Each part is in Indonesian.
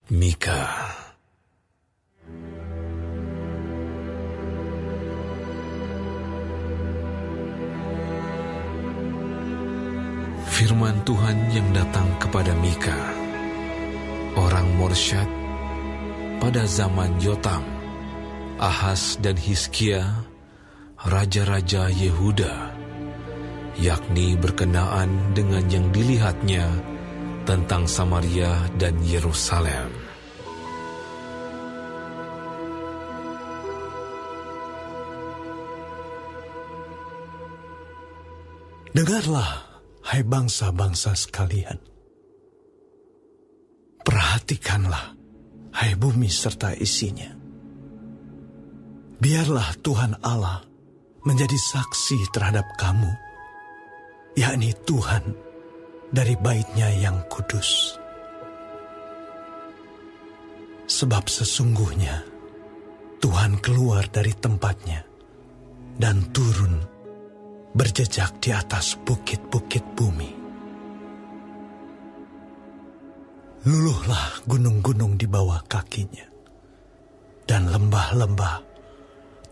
Mika. Firman Tuhan yang datang kepada Mika, orang Morsyad, pada zaman Yotam, Ahaz dan Hizkia, raja-raja Yehuda, yakni berkenaan dengan yang dilihatnya tentang Samaria dan Yerusalem. Dengarlah, hai bangsa-bangsa sekalian. Perhatikanlah, hai bumi serta isinya. Biarlah Tuhan Allah menjadi saksi terhadap kamu, yakni Tuhan dari bait-Nya yang kudus. Sebab sesungguhnya Tuhan keluar dari tempatnya dan turun berjejak di atas bukit-bukit bumi. Luluhlah gunung-gunung di bawah kakinya, dan lembah-lembah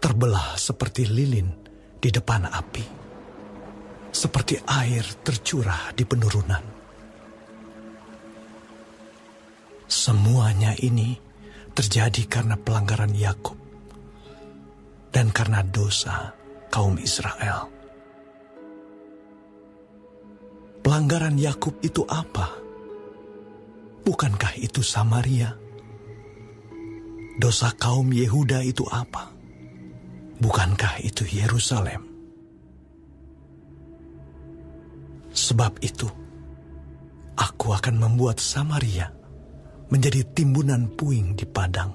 terbelah seperti lilin di depan api, seperti air tercurah di penurunan. Semuanya ini terjadi karena pelanggaran Yakub dan karena dosa kaum Israel. Pelanggaran Yakub itu apa? Bukankah itu Samaria? Dosa kaum Yehuda itu apa? Bukankah itu Yerusalem? Sebab itu, aku akan membuat Samaria menjadi timbunan puing di padang,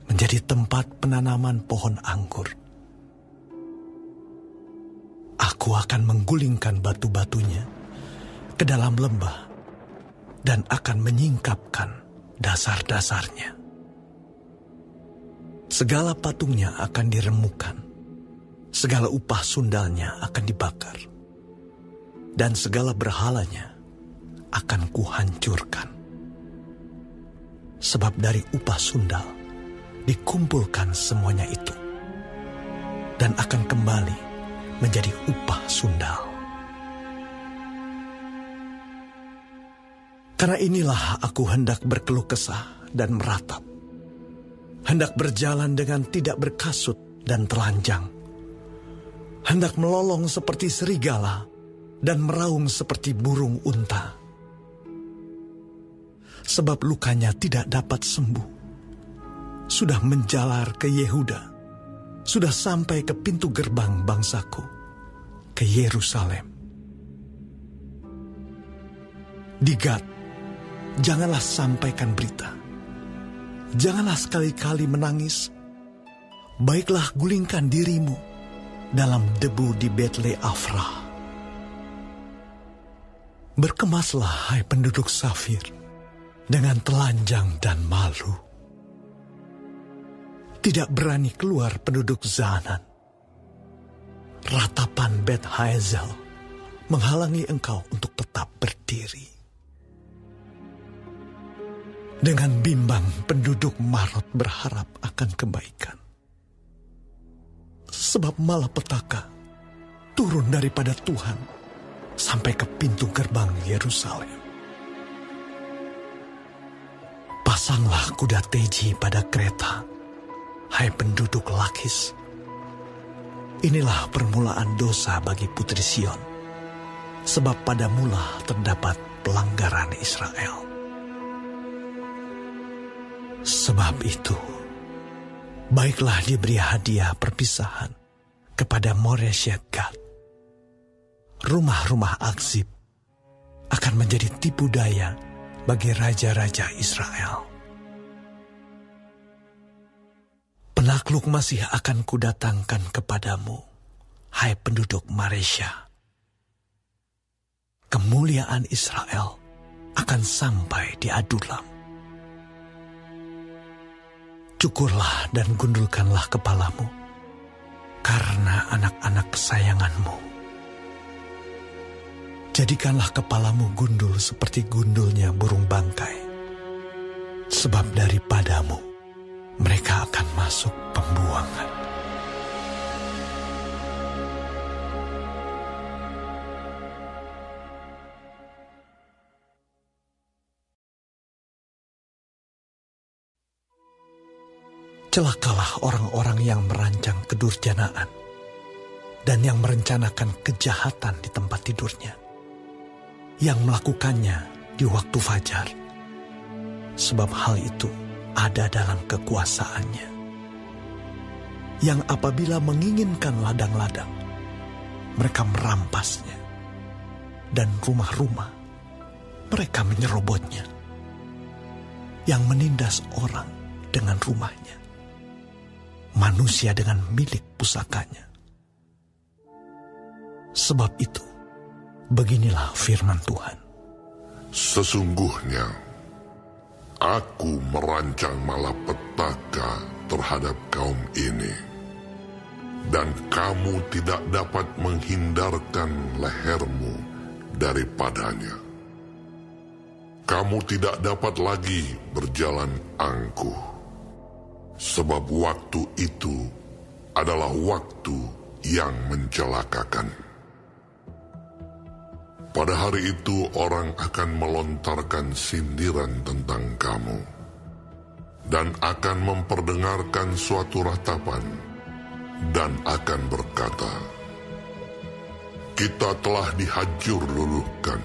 menjadi tempat penanaman pohon anggur. Aku akan menggulingkan batu-batunya ke dalam lembah dan akan menyingkapkan dasar-dasarnya. Segala patungnya akan diremukkan, segala upah sundalnya akan dibakar, dan segala berhalanya akan kuhancurkan. Sebab dari upah sundal dikumpulkan semuanya itu, dan akan kembali menjadi upah sundal. Karena inilah aku hendak berkeluh kesah dan meratap, hendak berjalan dengan tidak berkasut dan telanjang, hendak melolong seperti serigala dan meraung seperti burung unta. Sebab lukanya tidak dapat sembuh, sudah menjalar ke Yehuda, sudah sampai ke pintu gerbang bangsaku, ke Yerusalem. Di Gad, janganlah sampaikan berita, janganlah sekali-kali menangis. Baiklah gulingkan dirimu dalam debu di Betle Afrah. Berkemaslah, hai penduduk Safir, dengan telanjang dan malu. Tidak berani keluar penduduk Zanan. Ratapan Bet Haezel menghalangi engkau untuk tetap berdiri. Dengan bimbang penduduk Marot berharap akan kebaikan. Sebab malapetaka turun daripada Tuhan sampai ke pintu gerbang Yerusalem. Pasanglah kuda teji pada kereta, hai penduduk Lakis. Inilah permulaan dosa bagi putri Sion, sebab pada mula terdapat pelanggaran Israel. Sebab itu, baiklah diberi hadiah perpisahan kepada Moreshet Gad. Rumah-rumah Akzib akan menjadi tipu daya bagi raja-raja Israel. Penakluk masih akan kudatangkan kepadamu, hai penduduk Maresya. Kemuliaan Israel akan sampai di Adulam. Cukurlah dan gundulkanlah kepalamu, karena anak-anak kesayanganmu. Jadikanlah kepalamu gundul seperti gundulnya burung bangkai, Sebab daripadamu mereka akan masuk pembuangan. Celakalah orang-orang yang merancang kedurjanaan dan yang merencanakan kejahatan di tempat tidurnya, yang melakukannya di waktu fajar, sebab hal itu ada dalam kekuasaannya, yang apabila menginginkan ladang-ladang, mereka merampasnya, dan rumah-rumah mereka menyerobotnya, yang menindas orang dengan rumahnya, manusia dengan milik pusakanya. Sebab itu, beginilah firman Tuhan. Sesungguhnya, aku merancang malapetaka terhadap kaum ini, dan kamu tidak dapat menghindarkan lehermu daripadanya. Kamu tidak dapat lagi berjalan angkuh, sebab waktu itu adalah waktu yang mencelakakan. Pada hari itu orang akan melontarkan sindiran tentang kamu, dan akan memperdengarkan suatu ratapan, dan akan berkata, kita telah dihajur luluhkan.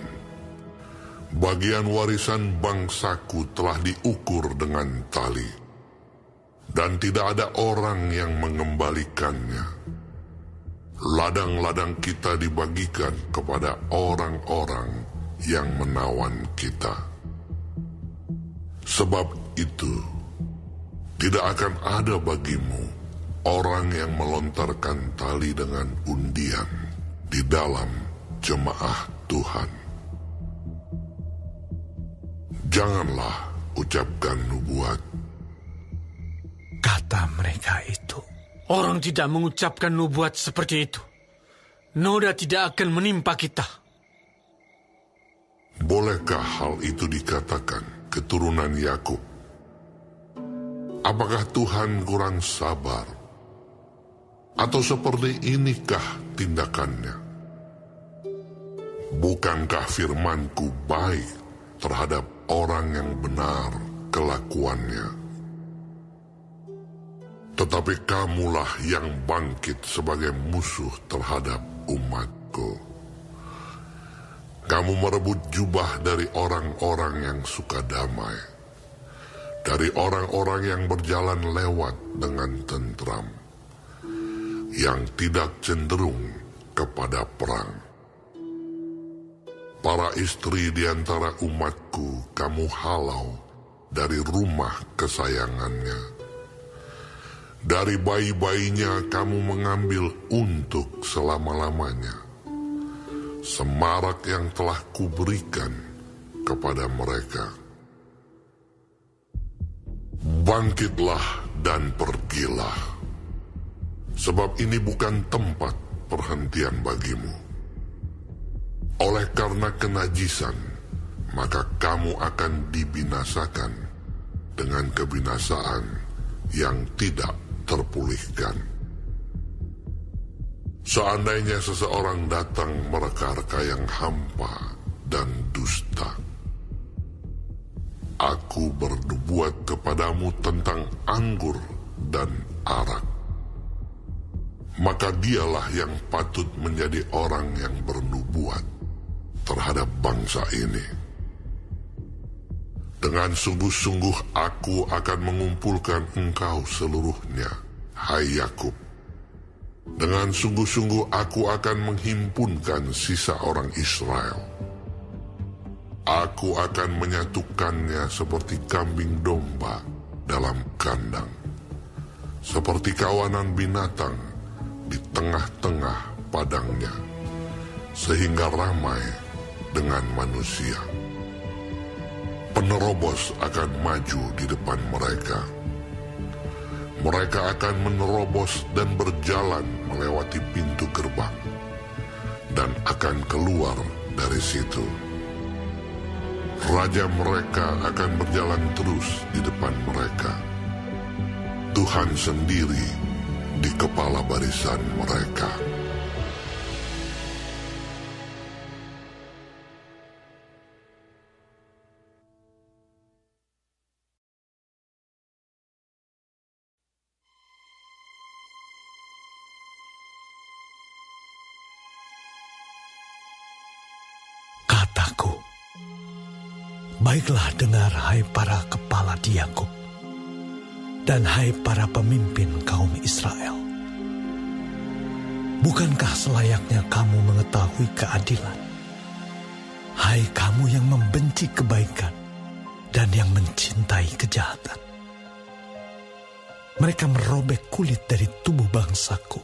Bagian warisan bangsaku telah diukur dengan tali, dan tidak ada orang yang mengembalikannya. Ladang-ladang kita dibagikan kepada orang-orang yang menawan kita. Sebab itu, tidak akan ada bagimu orang yang melontarkan tali dengan undian di dalam jemaah Tuhan. Janganlah ucapkan nubuat. Kata mereka itu, orang tidak mengucapkan nubuat seperti itu. Noda tidak akan menimpa kita. Bolehkah hal itu dikatakan keturunan Yakub? Apakah Tuhan kurang sabar? Atau seperti inikah tindakannya? Bukankah firmanku baik terhadap orang yang benar kelakuannya? Tetapi kamulah yang bangkit sebagai musuh terhadap umatku. Kamu merebut jubah dari orang-orang yang suka damai, dari orang-orang yang berjalan lewat dengan tentram, yang tidak cenderung kepada perang. Para istri di antara umatku kamu halau dari rumah kesayangannya. Dari bayi-bayinya kamu mengambil untuk selama-lamanya. Semarak yang telah kuberikan kepada mereka. Bangkitlah dan pergilah, sebab ini bukan tempat perhentian bagimu. Oleh karena kenajisan, maka kamu akan dibinasakan dengan kebinasaan yang tidak terpulihkan. Seandainya seseorang datang mereka-reka yang hampa dan dusta, aku bernubuat kepadamu tentang anggur dan arak, maka dialah yang patut menjadi orang yang bernubuat terhadap bangsa ini. Dengan sungguh-sungguh aku akan mengumpulkan engkau seluruhnya, hai Yakub. Dengan sungguh-sungguh aku akan menghimpunkan sisa orang Israel. Aku akan menyatukannya seperti kambing domba dalam kandang, seperti kawanan binatang di tengah-tengah padangnya, sehingga ramai dengan manusia. Penerobos akan maju di depan mereka. Mereka akan menerobos dan berjalan melewati pintu gerbang, dan akan keluar dari situ. Raja mereka akan berjalan terus di depan mereka. Tuhan sendiri di kepala barisan mereka. Kataku, baiklah dengar hai para kepala di Yakub, dan hai para pemimpin kaum Israel. Bukankah selayaknya kamu mengetahui keadilan? Hai kamu yang membenci kebaikan dan yang mencintai kejahatan. Mereka merobek kulit dari tubuh bangsaku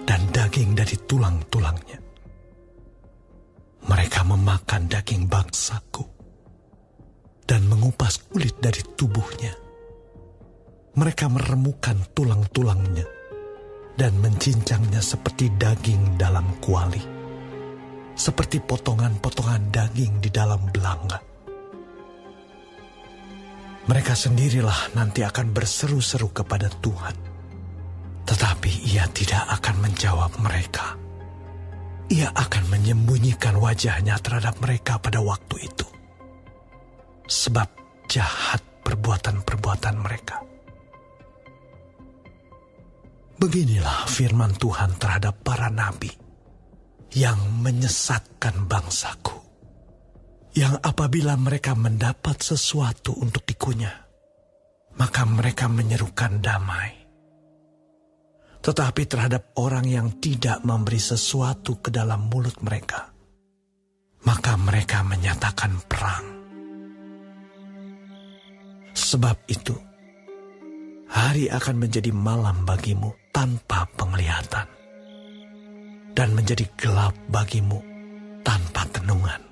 dan daging dari tulang-tulangnya. Mereka memakan daging bangsaku dan mengupas kulit dari tubuhnya. Mereka meremukan tulang-tulangnya dan mencincangnya seperti daging dalam kuali, seperti potongan-potongan daging di dalam belanga. Mereka sendirilah nanti akan berseru-seru kepada Tuhan, tetapi Ia tidak akan menjawab mereka. Ia akan menyembunyikan wajahnya terhadap mereka pada waktu itu, sebab jahat perbuatan-perbuatan mereka. Beginilah firman Tuhan terhadap para nabi yang menyesatkan bangsaku, yang apabila mereka mendapat sesuatu untuk dikunyah, maka mereka menyerukan damai. Tetapi terhadap orang yang tidak memberi sesuatu ke dalam mulut mereka, maka mereka menyatakan perang. Sebab itu, hari akan menjadi malam bagimu tanpa penglihatan, dan menjadi gelap bagimu tanpa tenungan.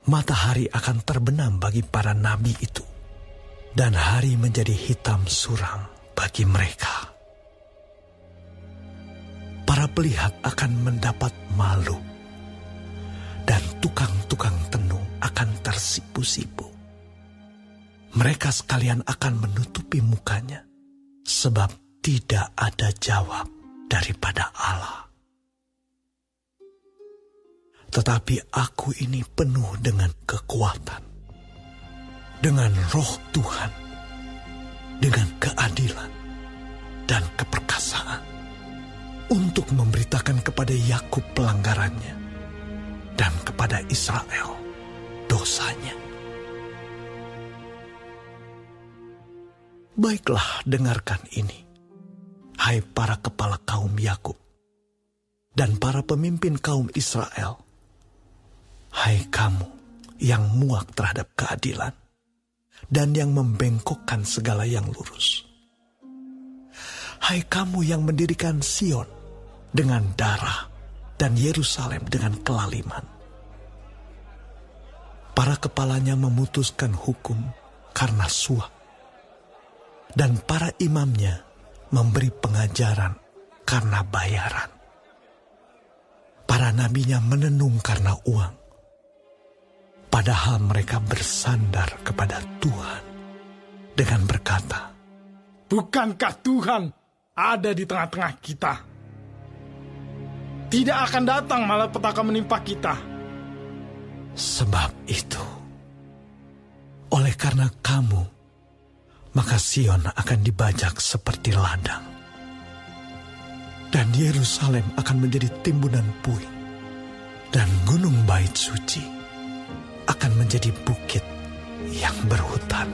Matahari akan terbenam bagi para nabi itu, dan hari menjadi hitam suram bagi mereka. Para pelihat akan mendapat malu, dan tukang-tukang tenung akan tersipu-sipu. Mereka sekalian akan menutupi mukanya, sebab tidak ada jawab daripada Allah. Tetapi aku ini penuh dengan kekuatan, dengan roh Tuhan, dengan keadilan dan keperkasaan, untuk memberitakan kepada Yakub pelanggarannya dan kepada Israel dosanya. Baiklah, dengarkan ini, hai para kepala kaum Yakub dan para pemimpin kaum Israel, hai kamu yang muak terhadap keadilan dan yang membengkokkan segala yang lurus. Hai kamu yang mendirikan Sion dengan darah dan Yerusalem dengan kelaliman. Para kepalanya memutuskan hukum karena suap, dan para imamnya memberi pengajaran karena bayaran. Para nabinya menenung karena uang, padahal mereka bersandar kepada Tuhan dengan berkata, bukankah Tuhan ada di tengah-tengah kita? Tidak akan datang malapetaka menimpa kita. Sebab itu, oleh karena kamu, maka Sion akan dibajak seperti ladang, dan Yerusalem akan menjadi timbunan puing, dan gunung bait suci akan menjadi bukit yang berhutan.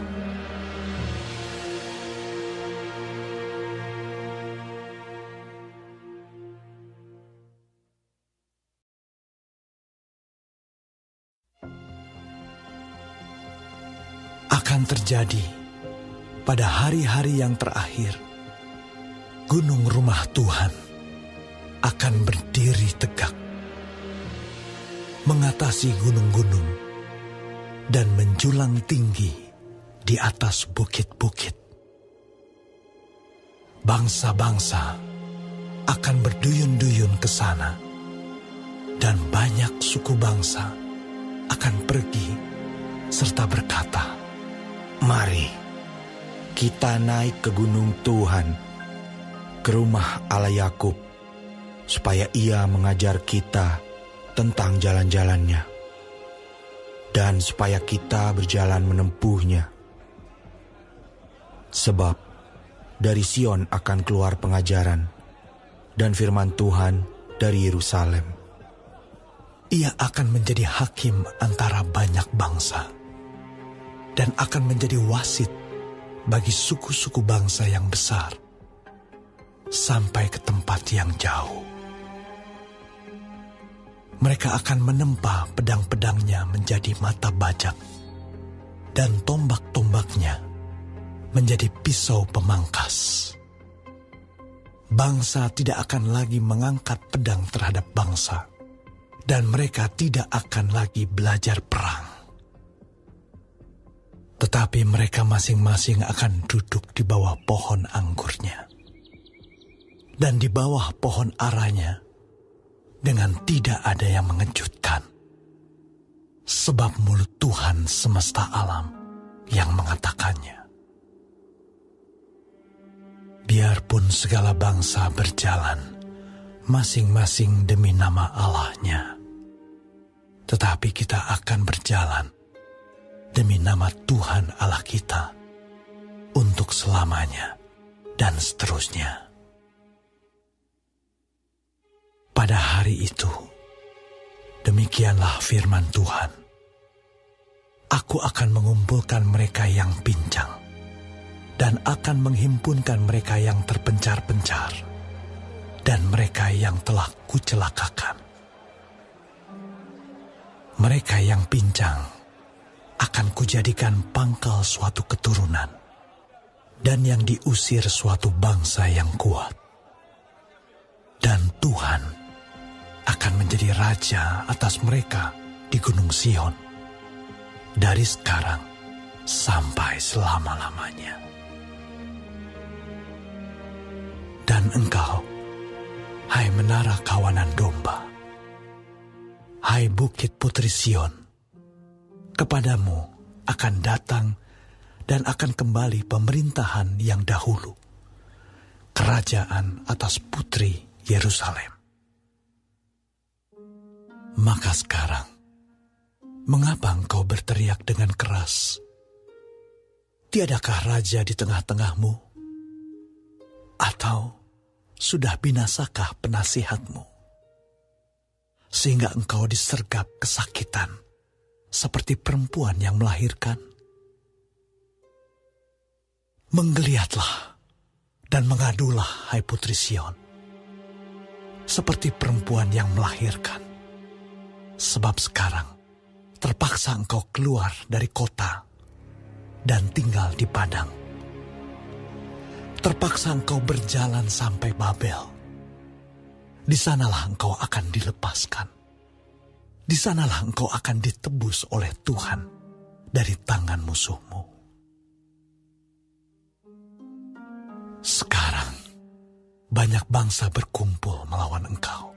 Akan terjadi pada hari-hari yang terakhir, gunung rumah Tuhan akan berdiri tegak, mengatasi gunung-gunung dan menjulang tinggi di atas bukit-bukit. Bangsa-bangsa akan berduyun-duyun ke sana, dan banyak suku bangsa akan pergi serta berkata, "Mari, kita naik ke gunung Tuhan, ke rumah Allah Yakub, supaya Ia mengajar kita tentang jalan-jalannya, dan supaya kita berjalan menempuhnya. Sebab dari Sion akan keluar pengajaran, dan firman Tuhan dari Yerusalem. Ia akan menjadi hakim antara banyak bangsa, dan akan menjadi wasit bagi suku-suku bangsa yang besar, sampai ke tempat yang jauh. Mereka akan menempa pedang-pedangnya menjadi mata bajak, dan tombak-tombaknya menjadi pisau pemangkas. Bangsa tidak akan lagi mengangkat pedang terhadap bangsa, dan mereka tidak akan lagi belajar perang. Tetapi mereka masing-masing akan duduk di bawah pohon anggurnya, dan di bawah pohon aranya, dengan tidak ada yang mengejutkan. Sebab mulut Tuhan semesta alam yang mengatakannya. Biarpun segala bangsa berjalan, masing-masing demi nama Allahnya, tetapi kita akan berjalan demi nama Tuhan Allah kita untuk selamanya dan seterusnya. Pada hari itu, demikianlah firman Tuhan. Aku akan mengumpulkan mereka yang pincang, dan akan menghimpunkan mereka yang terpencar-pencar, dan mereka yang telah kucelakakan. Mereka yang pincang akan kujadikan pangkal suatu keturunan, dan yang diusir suatu bangsa yang kuat. Dan Tuhan akan menjadi raja atas mereka di Gunung Sion, dari sekarang sampai selama-lamanya. Dan engkau, hai menara kawanan domba, hai bukit putri Sion, kepadamu akan datang dan akan kembali pemerintahan yang dahulu, kerajaan atas putri Yerusalem. Maka sekarang, mengapa engkau berteriak dengan keras? Tiadakah raja di tengah-tengahmu? Atau sudah binasakah penasihatmu? Sehingga engkau disergap kesakitan, seperti perempuan yang melahirkan. Menggeliatlah dan mengadulah, hai putri Sion, seperti perempuan yang melahirkan. Sebab sekarang terpaksa engkau keluar dari kota dan tinggal di padang. Terpaksa engkau berjalan sampai Babel. Di sanalah engkau akan dilepaskan. Di sanalah engkau akan ditebus oleh Tuhan dari tangan musuhmu. Sekarang banyak bangsa berkumpul melawan engkau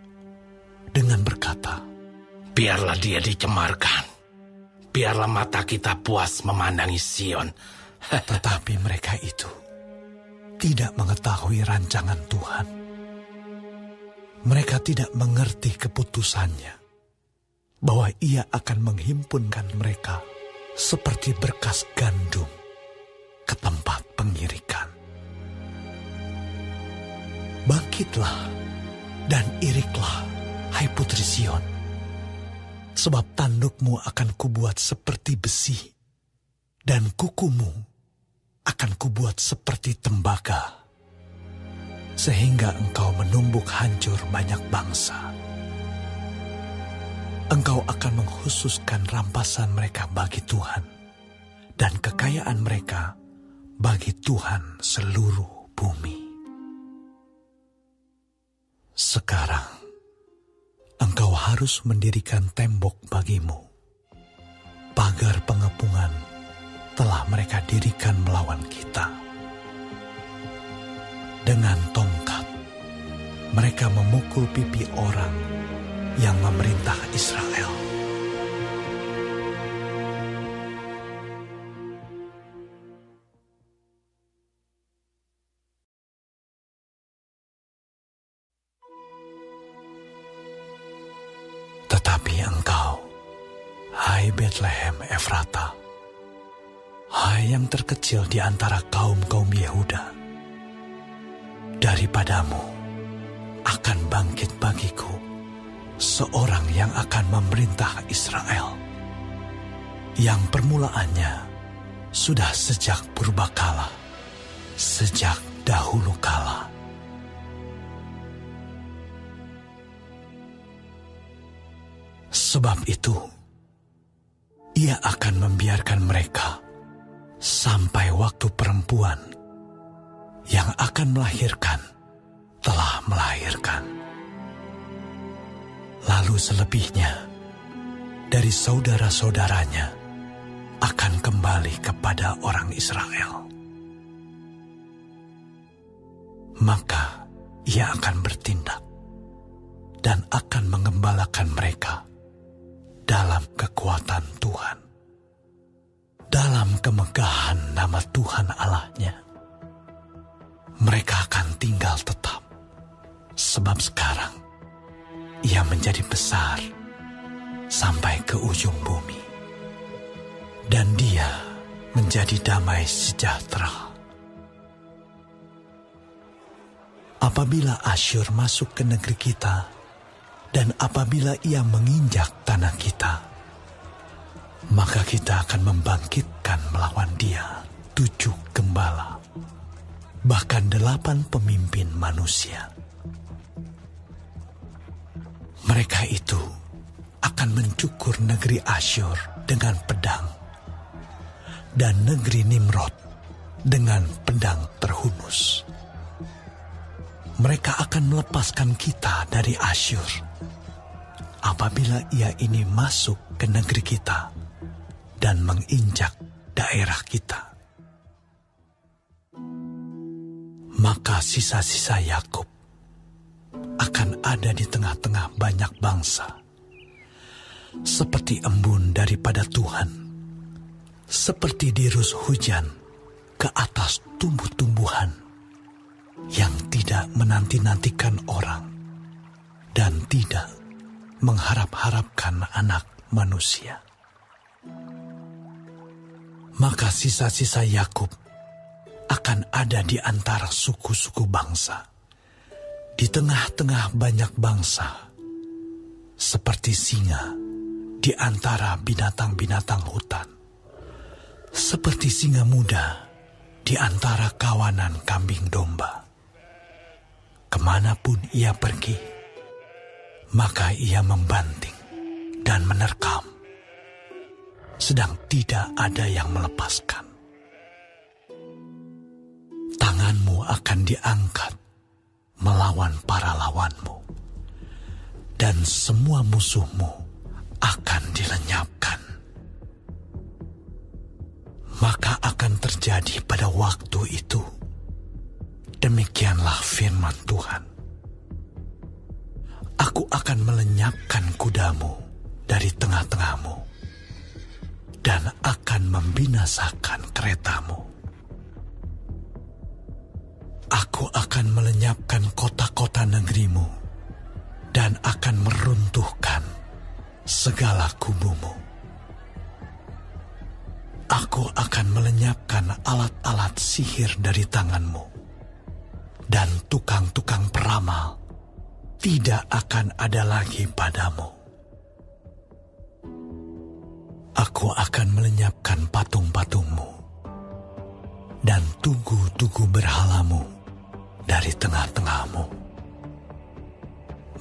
dengan berkata, "Biarlah dia dicemarkan. Biarlah mata kita puas memandangi Sion." Tetapi mereka itu tidak mengetahui rancangan Tuhan. Mereka tidak mengerti keputusannya, bahwa Ia akan menghimpunkan mereka seperti berkas gandum ke tempat pengirikan. Bangkitlah dan iriklah, hai putri Sion, sebab tandukmu akan kubuat seperti besi, dan kukumu akan kubuat seperti tembaga, sehingga engkau menumbuk hancur banyak bangsa. Engkau akan menghususkan rampasan mereka bagi Tuhan, dan kekayaan mereka bagi Tuhan seluruh bumi. Sekarang, engkau harus mendirikan tembok bagimu. Pagar pengepungan telah mereka dirikan melawan kita. Dengan tongkat, mereka memukul pipi orang yang memerintah Israel. Bethlehem Efrata, hai yang terkecil di antara kaum-kaum Yehuda, daripadamu akan bangkit bagiku seorang yang akan memerintah Israel, yang permulaannya sudah sejak purbakala, sejak dahulu kala. Sebab itu, ia akan membiarkan mereka sampai waktu perempuan yang akan melahirkan telah melahirkan. Lalu selebihnya dari saudara-saudaranya akan kembali kepada orang Israel. Maka ia akan bertindak dan akan mengembalakan mereka dalam kekuatan Tuhan, dalam kemegahan nama Tuhan Allahnya. Mereka akan tinggal tetap, sebab sekarang ia menjadi besar sampai ke ujung bumi, dan dia menjadi damai sejahtera. Apabila Asyur masuk ke negeri kita, dan apabila ia menginjak tanah kita, maka kita akan membangkitkan melawan dia 7 gembala, bahkan 8 pemimpin manusia. Mereka itu akan mencukur negeri Asyur dengan pedang, dan negeri Nimrod dengan pedang terhunus. Mereka akan melepaskan kita dari Asyur apabila ia ini masuk ke negeri kita dan menginjak daerah kita. Maka sisa-sisa Yakub akan ada di tengah-tengah banyak bangsa, seperti embun daripada Tuhan, seperti dirus hujan ke atas tumbuh-tumbuhan yang tidak menanti-nantikan orang dan tidak mengharap-harapkan anak manusia. Maka sisa-sisa Yakub akan ada di antara suku-suku bangsa, di tengah-tengah banyak bangsa, seperti singa di antara binatang-binatang hutan, seperti singa muda di antara kawanan kambing domba. Kemanapun ia pergi, maka ia membanting dan menerkam, sedang tidak ada yang melepaskan. Tanganmu akan diangkat melawan para lawanmu, dan semua musuhmu akan dilenyapkan. Maka akan terjadi pada waktu itu, demikianlah firman Tuhan. Aku akan melenyapkan kudamu dari tengah-tengahmu, dan akan membinasakan keretamu. Aku akan melenyapkan kota-kota negerimu, dan akan meruntuhkan segala kubumu. Aku akan melenyapkan alat-alat sihir dari tanganmu, dan tukang-tukang peramal tidak akan ada lagi padamu. Aku akan melenyapkan patung-patungmu dan tugu-tugu berhalamu dari tengah-tengahmu.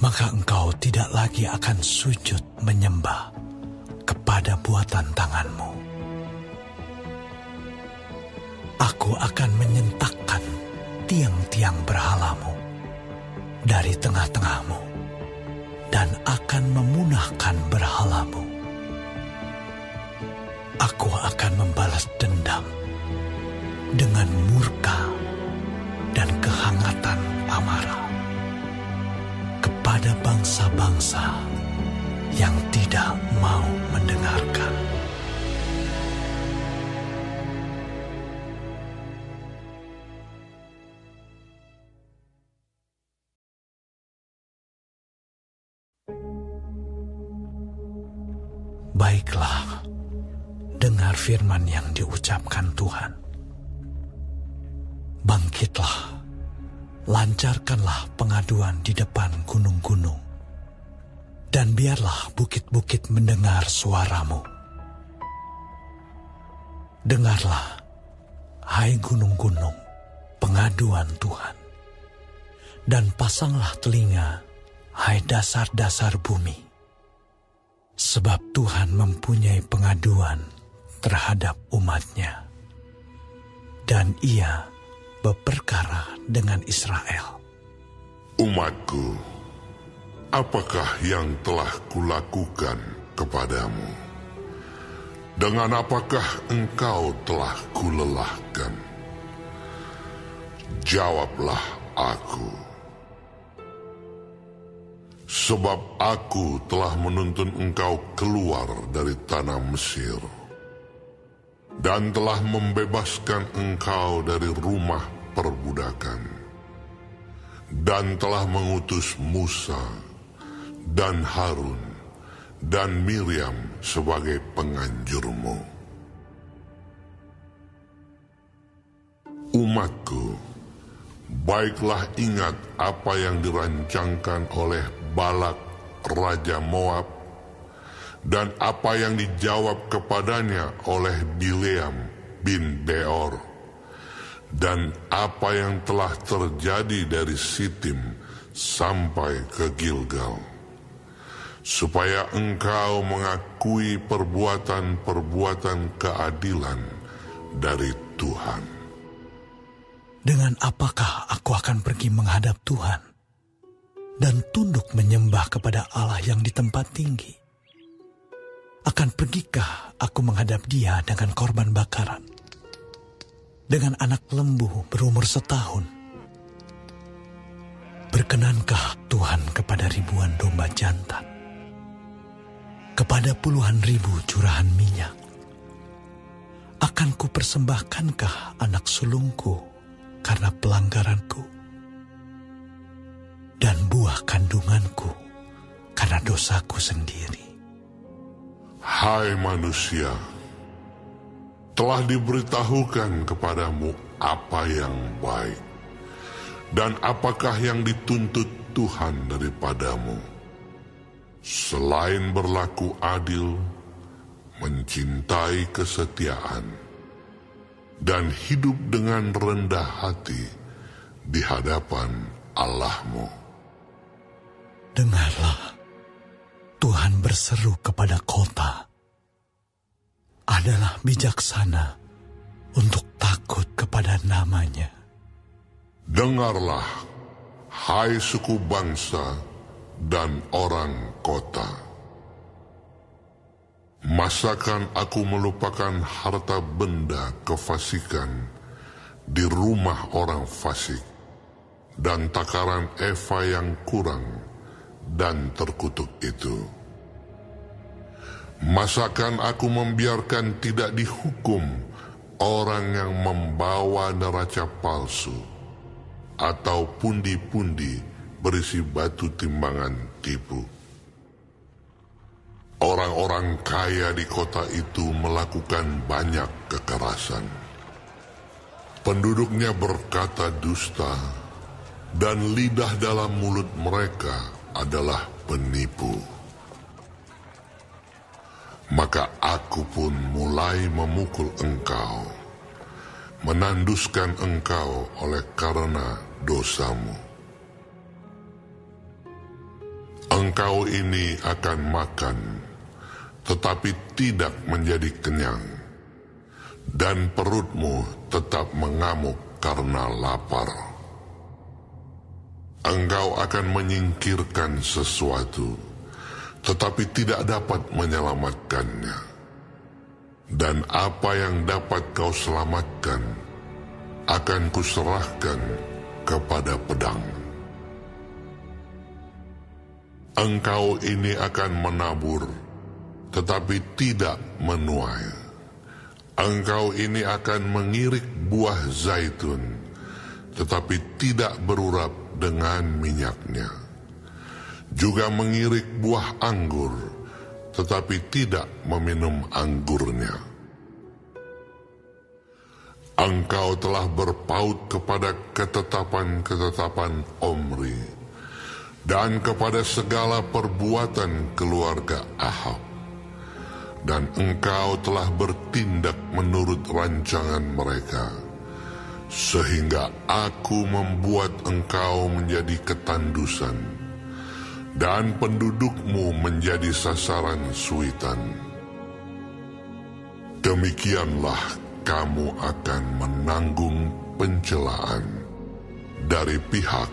Maka engkau tidak lagi akan sujud menyembah kepada buatan tanganmu. Aku akan menyentakkan tiang-tiang berhalamu dari tengah-tengahmu, dan akan memunahkan berhalamu. Aku akan membalas dendam dengan murka dan kehangatan amarah kepada bangsa-bangsa yang tidak mau mendengarkan. Baiklah, mendengar firman yang diucapkan Tuhan. Bangkitlah, lancarkanlah pengaduan di depan gunung-gunung, dan biarlah bukit-bukit mendengar suaramu. Dengarlah, hai gunung-gunung, pengaduan Tuhan, dan pasanglah telinga, hai dasar-dasar bumi, sebab Tuhan mempunyai pengaduan terhadap umat-Nya, dan Ia berperkara dengan Israel. Umatku, apakah yang telah kulakukan kepadamu? Dengan apakah engkau telah kulelahkan? Jawablah aku. Sebab aku telah menuntun engkau keluar dari tanah Mesir, dan telah membebaskan engkau dari rumah perbudakan, dan telah mengutus Musa dan Harun dan Miriam sebagai penganjurmu. Umatku, baiklah ingat apa yang dirancangkan oleh Balak, Raja Moab, dan apa yang dijawab kepadanya oleh Bileam bin Beor, dan apa yang telah terjadi dari Sitim sampai ke Gilgal, supaya engkau mengakui perbuatan-perbuatan keadilan dari Tuhan. Dengan apakah aku akan pergi menghadap Tuhan dan tunduk menyembah kepada Allah yang di tempat tinggi? Akan pergikah aku menghadap Dia dengan korban bakaran, dengan anak lembu berumur 1 tahun? Berkenankah Tuhan kepada ribuan domba jantan, kepada puluhan ribu curahan minyak? Akan ku persembahkankah anak sulungku karena pelanggaranku, dan buah kandunganku karena dosaku sendiri? Hai manusia, telah diberitahukan kepadamu apa yang baik, dan apakah yang dituntut Tuhan daripadamu, selain berlaku adil, mencintai kesetiaan, dan hidup dengan rendah hati di hadapan Allahmu. Dengarlah, Tuhan berseru kepada kota, adalah bijaksana untuk takut kepada nama-Nya. Dengarlah, hai suku bangsa dan orang kota. Masakan aku melupakan harta benda kefasikan di rumah orang fasik, dan takaran eva yang kurang dan terkutuk itu? Masakan aku membiarkan tidak dihukum orang yang membawa neraca palsu, atau pundi-pundi berisi batu timbangan tipu? Orang-orang kaya di kota itu melakukan banyak kekerasan. Penduduknya berkata dusta, dan lidah dalam mulut mereka adalah penipu. Maka aku pun mulai memukul engkau, menanduskan engkau oleh karena dosamu. Engkau ini akan makan, tetapi tidak menjadi kenyang, dan perutmu tetap mengamuk karena lapar. Engkau akan menyingkirkan sesuatu, tetapi tidak dapat menyelamatkannya. Dan apa yang dapat kau selamatkan, akan kuserahkan kepada pedang. Engkau ini akan menabur, tetapi tidak menuai. Engkau ini akan mengirik buah zaitun, tetapi tidak berurap dengan minyaknya. Juga mengirik buah anggur, tetapi tidak meminum anggurnya. Engkau telah berpaut kepada ketetapan-ketetapan Omri dan kepada segala perbuatan keluarga Ahab. Dan engkau telah bertindak menurut rancangan mereka, sehingga aku membuat engkau menjadi ketandusan, dan pendudukmu menjadi sasaran suitan. Demikianlah kamu akan menanggung pencelaan dari pihak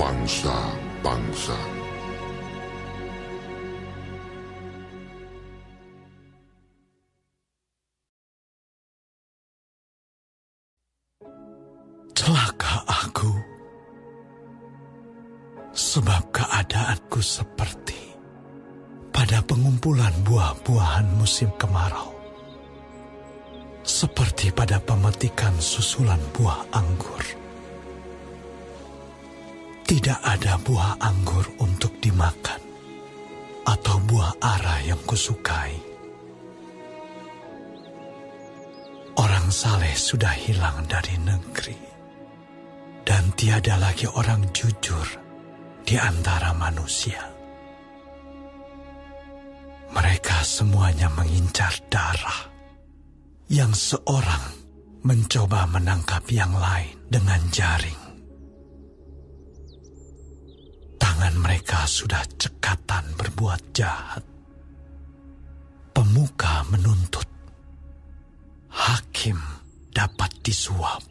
bangsa-bangsa. Celaka aku, sebab keadaanku seperti pada pengumpulan buah-buahan musim kemarau, seperti pada pemetikan susulan buah anggur. Tidak ada buah anggur untuk dimakan, atau buah ara yang kusukai. Orang saleh sudah hilang dari negeri, dan tiada lagi orang jujur di antara manusia. Mereka semuanya mengincar darah, yang seorang mencoba menangkap yang lain dengan jaring. Tangan mereka sudah cekatan berbuat jahat. Pemuka menuntut, hakim dapat disuap.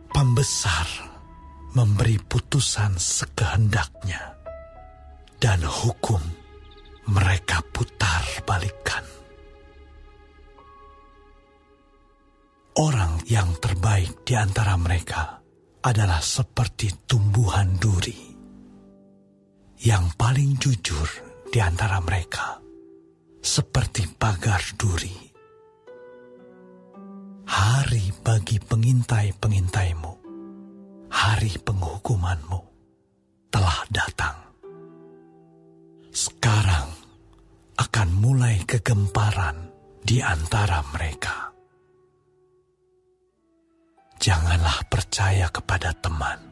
Pembesar memberi putusan sekehendaknya, dan hukum mereka putar balikan. Orang yang terbaik di antara mereka adalah seperti tumbuhan duri. Yang paling jujur di antara mereka seperti pagar duri. Hari bagi pengintai-pengintaimu, hari penghukumanmu telah datang. Sekarang akan mulai kegemparan di antara mereka. Janganlah percaya kepada teman.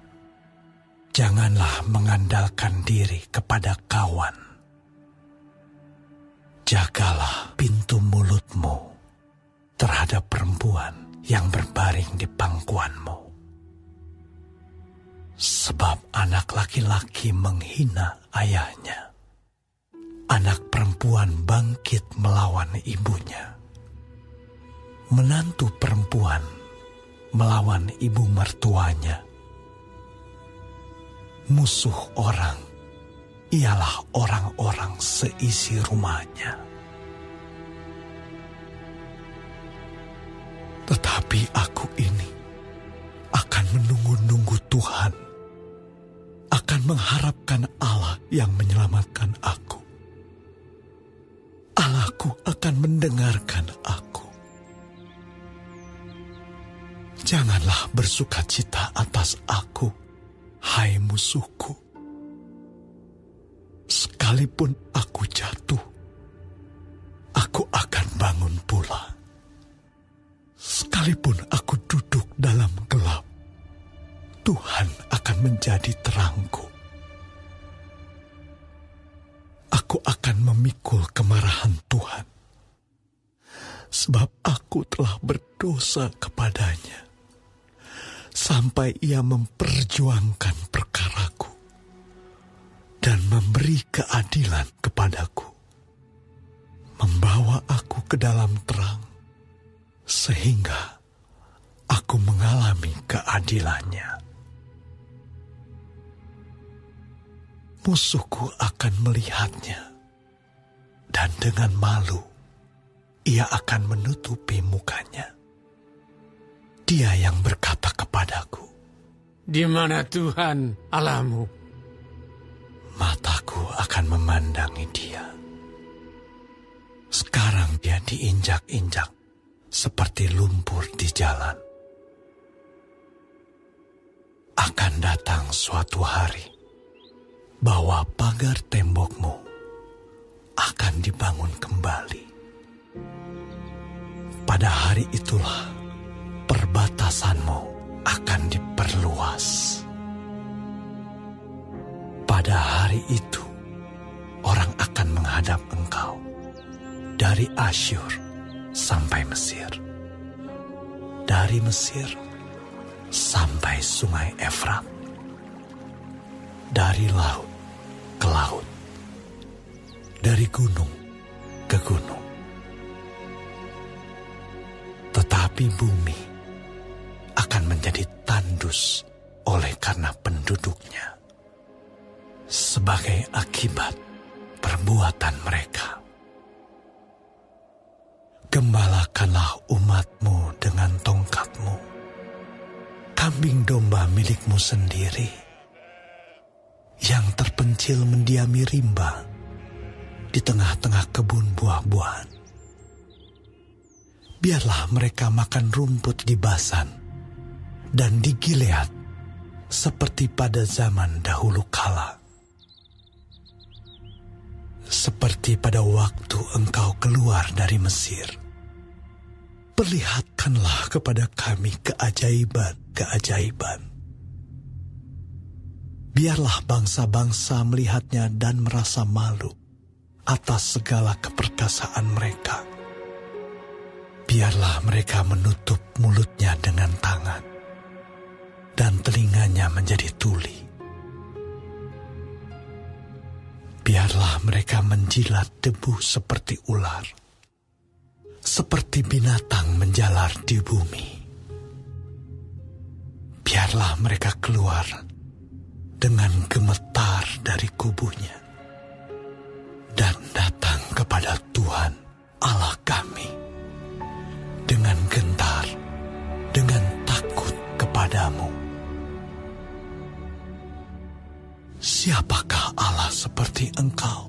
Janganlah mengandalkan diri kepada kawan. Jagalah pintu mulutmu terhadap perempuan yang berbaring di pangkuanmu. Sebab anak laki-laki menghina ayahnya. Anak perempuan bangkit melawan ibunya. Menantu perempuan melawan ibu mertuanya. Musuh orang ialah orang-orang seisi rumahnya. Tetapi aku ini akan menunggu-nunggu Tuhan, akan mengharapkan Allah yang menyelamatkan aku. Allahku akan mendengarkan aku. Janganlah bersukacita atas aku, hai musuhku. Sekalipun aku jatuh, aku akan bangun pula. Sekalipun aku duduk dalam gelap, Tuhan akan menjadi terangku. Aku akan memikul kemarahan Tuhan, sebab aku telah berdosa kepadanya, sampai Ia memperjuangkan perkaraku dan memberi keadilan kepadaku, membawa aku ke dalam terang, sehingga aku mengalami keadilannya. Musuhku akan melihatnya, dan dengan malu ia akan menutupi mukanya. Dia yang berkata kepadaku, "Di mana Tuhan Allahmu?" Mataku akan memandangi dia. Sekarang dia diinjak-injak seperti lumpur di jalan. Akan datang suatu hari bahwa pagar tembokmu akan dibangun kembali. Pada hari itulah batasanmu akan diperluas. Pada hari itu, orang akan menghadap engkau dari Asyur sampai Mesir, dari Mesir sampai sungai Efrat, dari laut ke laut, dari gunung ke gunung. Tetapi bumi akan menjadi tandus oleh karena penduduknya, sebagai akibat perbuatan mereka. Gembalakanlah umatmu dengan tongkatmu, kambing domba milikmu sendiri, yang terpencil mendiami rimba di tengah-tengah kebun buah-buahan. Biarlah mereka makan rumput di Basan dan di Gilead seperti pada zaman dahulu kala. Seperti pada waktu engkau keluar dari Mesir, perlihatkanlah kepada kami keajaiban-keajaiban. Biarlah bangsa-bangsa melihatnya dan merasa malu atas segala keperkasaan mereka. Biarlah mereka menutup mulutnya dengan tangan, dan telinganya menjadi tuli. Biarlah mereka menjilat debu seperti ular, seperti binatang menjalar di bumi. Biarlah mereka keluar dengan gemetar dari kubunya, dan datang kepada Tuhan Allah kami dengan gentar, dengan takut kepadamu. Siapakah Allah seperti engkau,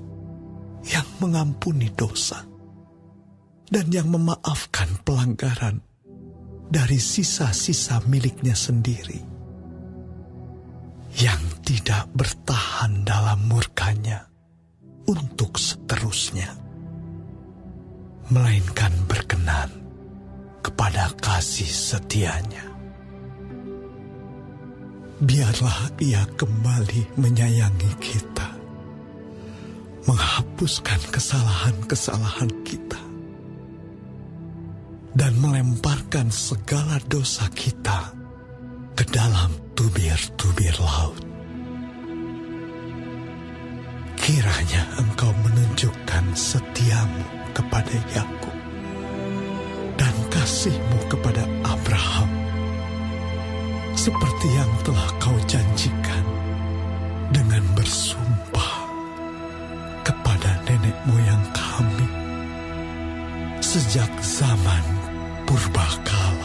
yang mengampuni dosa dan yang memaafkan pelanggaran dari sisa-sisa miliknya sendiri, yang tidak bertahan dalam murkanya untuk seterusnya, melainkan berkenan kepada kasih setianya. Biarlah ia kembali menyayangi kita, menghapuskan kesalahan-kesalahan kita, dan melemparkan segala dosa kita ke dalam tubir-tubir laut. Kiranya engkau menunjukkan setiamu kepada Yakub dan kasih-Mu kepada Abraham, seperti yang telah kau janjikan dengan bersumpah kepada nenek moyang kami sejak zaman purbakala.